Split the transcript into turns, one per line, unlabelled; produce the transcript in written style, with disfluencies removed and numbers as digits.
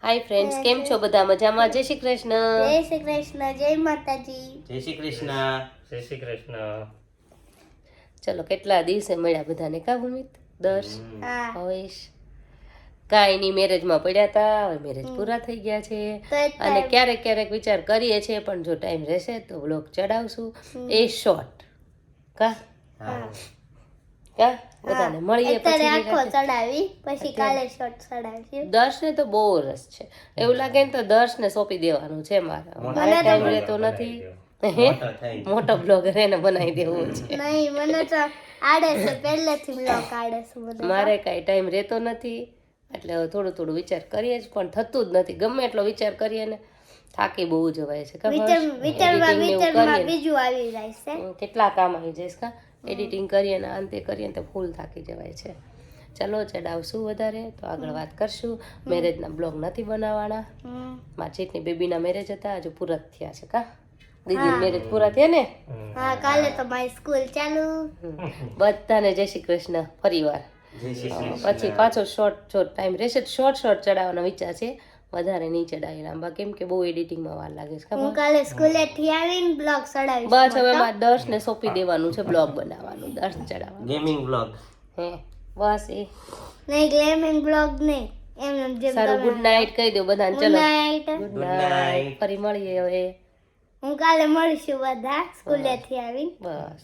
Hi friends, કેમ છો બધા? મજામાં? જય શ્રી કૃષ્ણ.
જય શ્રી કૃષ્ણ, જય માતાજી.
જય શ્રી કૃષ્ણ.
જય શ્રી કૃષ્ણ.
ચલો, કેટલા દિવસે મળ્યા બધાને કા ભૂમિત? દર્શ,
હા
હવેશ કાંઈ નહીં, મેરેજમાં પડ્યા હતા. હવે મેરેજ પૂરા થઈ ગયા છે
તો એક
અને
time.
ક્યારેક ક્યારેક વિચાર કરીએ છીએ, પણ જો ટાઈમ રહેશે તો બ્લોગ ચડાવશું. એ શોર્ટ કા
હા.
કા બધાને મળીએ
અત્યારે
પછી
આખો
નિરાંતે.
ચડાવી પછી કાલે શોર્ટ ચડાવીશું.
દર્શને તો બહુ રસ છે, એવું લાગે ને તો દર્શને સોંપી દેવાનું છે. મારે ટાઈમ રહેતો નથી. હે?
મોટો થઈ.
મોટો બ્લોગર એને બનાવી દેવો છે.
નહીં મને તો આડે છે પહેલેથી બ્લોક આડે છે મને તો.
મારે કાંઈ ટાઈમ રહેતો નથી, એટલે હવે થોડું થોડું વિચાર કરીએ જ, પણ થતું જ નથી. ગમે એટલો વિચાર કરીએ ને થાકી બહુ જવાય છે. ખબર
વિચારમાં બીજું આવી જાય છે.
કેટલા કામ આવી જાય કા એડિટિંગ કરીએ ને અંતે કરીએ ને તો ફૂલ થાકી જવાય છે. ચલો ચડાવશું વધારે તો આગળ વાત કરશું. મેરેજના બ્લોગ નથી બનાવવાના. મારા ચીટની બેબીના મેરેજ હતા, હજુ પૂરા જ થયા છે કા દીદી મેરેજ પૂરા થયા ને.
હા કાલે તો મારી સ્કૂલ ચાલુ.
બધાને જય શ્રી કૃષ્ણ ફરીવાર.
જય શ્રી કૃષ્ણ.
પછી પાછો શોર્ટ ટાઈમ રહેશે તો શોર્ટ ચડાવવાનો વિચાર છે. વધારે નહીં ચડાવી લાંબા, કેમ કે બહુ એડિટિંગમાં વાર લાગે છે.
હું
ખબર?
કાલે સ્કૂલેથી આવીને બ્લોગ ચડાવીશ.
બસ હવે મારે દર્શને સોંપી દેવાનું છે બ્લોગ બનાવવાનું, દર્શ ચડાવવાનું.
Gaming blog.
હે બસ એ
નહીં ગ્લેમિંગ બ્લોગ નહીં એમ જેમ
સારું. ગુડ નાઇટ કહી દો બધાને. ચલો
night.
Good
Good
night,
night.
ફરી મળીએ હવે.
હું કાલે મળીશું બધા સ્કૂલેથી આવીને.
બસ